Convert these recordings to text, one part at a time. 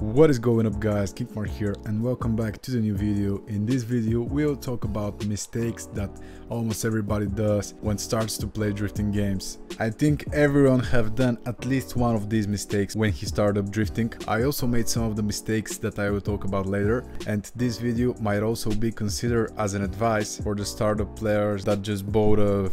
What is going up, guys? Kickmark here and welcome back to the new video. In this video we'll talk about mistakes that almost everybody does when starts to play drifting games. I think everyone have done at least one of these mistakes when he started drifting. I also made some of the mistakes that I will talk about later, and this video might also be considered as an advice for the startup players that just bought a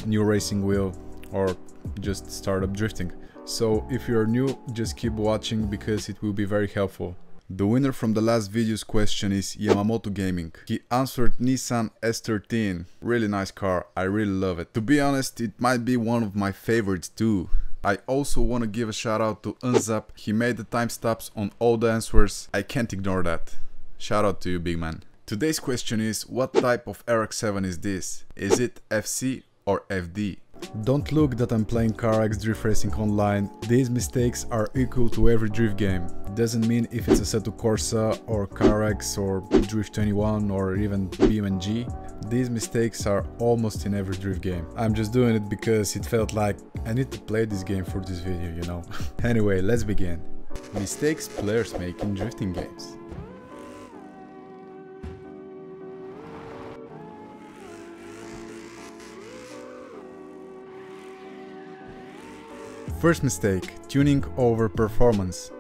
new racing wheel or just startup drifting. So if you're new, just keep watching because it will be very helpful. The winner from the last video's question is Yamamoto Gaming. He answered Nissan S13. Really nice car, I really love it. To be honest, it might be one of my favorites too. I also want to give a shout out to Unzap. He made the timestamps on all the answers. I can't ignore that. Shout out to you, big man. Today's question is, what type of RX-7 is this? Is it FC or FD? Don't look that I'm playing CarX Drift Racing online. These mistakes are equal to every drift game. Doesn't mean if it's Assetto Corsa or CarX or Drift 21 or even BMG. These mistakes are almost in every drift game. I'm just doing it because it felt like I need to play this game for this video, you know. Anyway, let's begin. Mistakes players make in drifting games. First mistake, tuning over performance.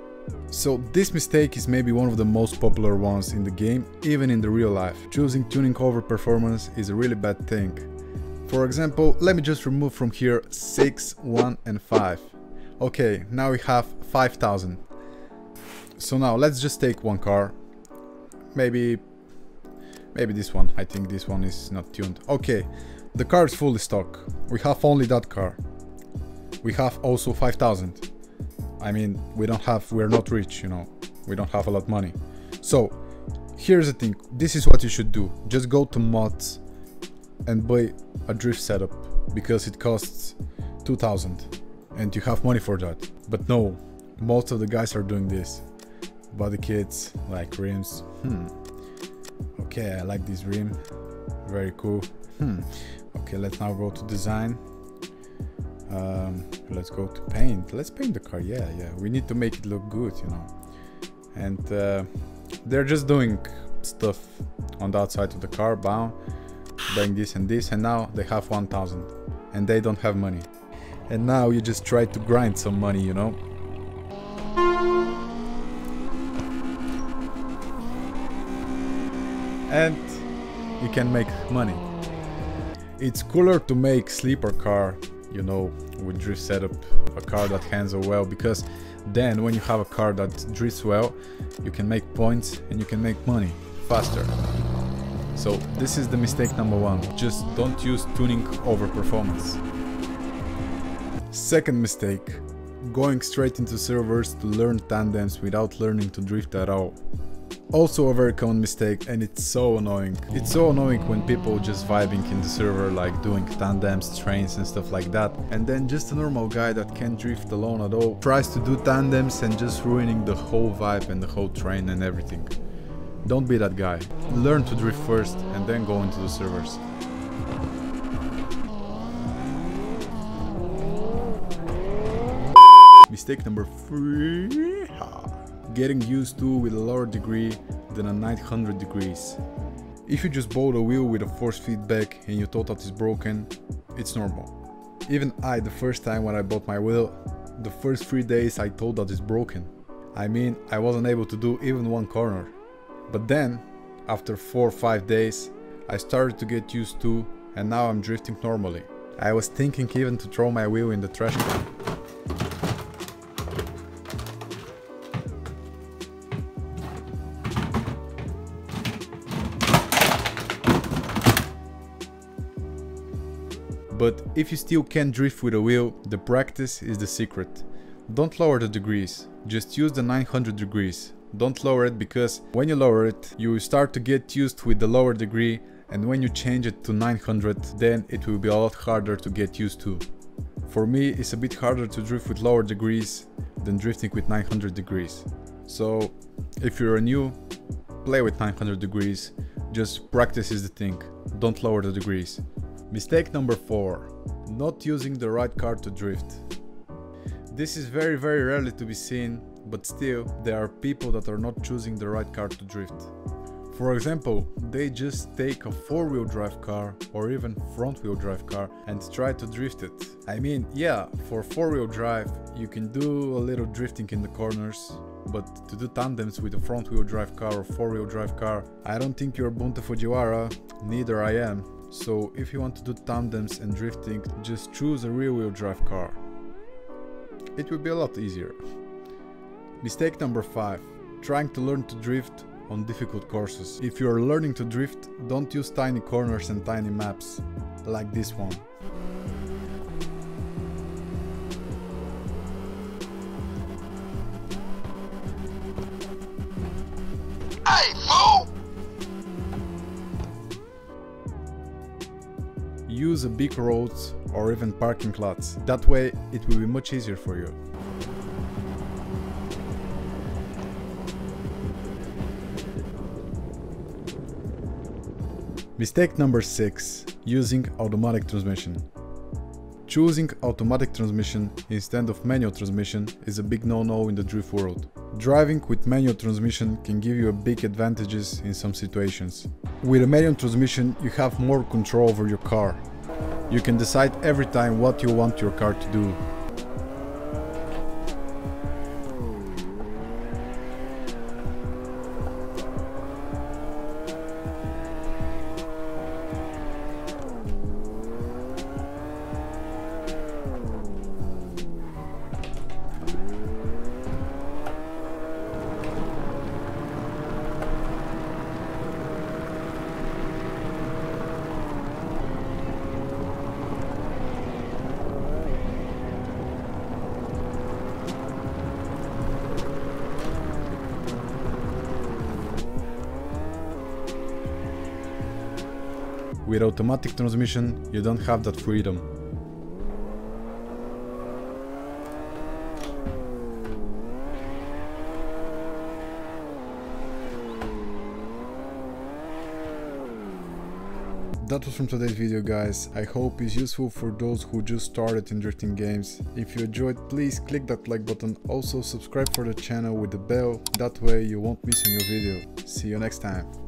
So this mistake is maybe one of the most popular ones in the game, even in the real life. Choosing tuning over performance is a really bad thing. For example, let me just remove from here 6, 1 and 5. Okay, now we have 5000. So now let's just take one car. Maybe this one. I think this one is not tuned. Okay, the car is fully stock. We have only that car. We have also 5000. I mean, we're not rich, you know, we don't have a lot of money. So here's the thing, this is what you should do. Just go to mods and buy a drift setup because it costs 2000 and you have money for that. But no, most of the guys are doing this. Body kits, like rims. Okay, I like this rim, very cool. Okay, let's now go to design. Let's go to paint. Let's paint the car. Yeah, we need to make it look good, you know. And they're just doing stuff on the outside of the car, buying this and this, and now they have 1000 and they don't have money. And now you just try to grind some money, you know. And you can make money. It's cooler to make sleeper car, you know, with drift setup, a car that handles well, because then when you have a car that drifts well, you can make points and you can make money faster. So this is the mistake number one, just don't use tuning over performance. Second mistake, going straight into servers to learn tandems without learning to drift at all. Also a very common mistake, and it's so annoying. It's so annoying when people just vibing in the server, like doing tandems, trains and stuff like that, and then just a normal guy that can't drift alone at all tries to do tandems and just ruining the whole vibe and the whole train and everything. Don't be that guy. Learn to drift first and then go into the servers. Mistake number 3. Getting used to with a lower degree than a 900 degrees. If you just bought a wheel with a force feedback and you thought that is broken, it's normal. Even I, the first time when I bought my wheel, the first 3 days I thought that it's broken. I mean, I wasn't able to do even one corner. But then, after 4 or 5 days, I started to get used to, and now I'm drifting normally. I was thinking even to throw my wheel in the trash can. But if you still can't drift with a wheel, the practice is the secret. Don't lower the degrees, just use the 900 degrees. Don't lower it, because when you lower it, you will start to get used with the lower degree, and when you change it to 900, then it will be a lot harder to get used to. For me, it's a bit harder to drift with lower degrees than drifting with 900 degrees. So if you're new, play with 900 degrees, just practice is the thing, don't lower the degrees. Mistake number 4. Not using the right car to drift. This is very rarely to be seen, but still, there are people that are not choosing the right car to drift. For example, they just take a 4-wheel drive car or even front-wheel drive car and try to drift it. I mean, yeah, for 4-wheel drive you can do a little drifting in the corners, but to do tandems with a front-wheel drive car or 4-wheel drive car, I don't think you're Bunta Fujiwara, neither I am. So if you want to do tandems and drifting, just choose a rear-wheel drive car. It will be a lot easier. Mistake number 5. Trying to learn to drift on difficult courses. If you are learning to drift, don't use tiny corners and tiny maps, like this one. Hey, fool! Use a big roads or even parking lots. That way it will be much easier for you. Mistake number 6. Using automatic transmission. Choosing automatic transmission instead of manual transmission is a big no-no in the drift world. Driving with manual transmission can give you a big advantages in some situations. With a manual transmission you have more control over your car. You can decide every time what you want your car to do. With automatic transmission, you don't have that freedom. That was from today's video, guys. I hope it's useful for those who just started in drifting games. If you enjoyed, please click that like button. Also subscribe for the channel with the bell, that way you won't miss a new video. See you next time.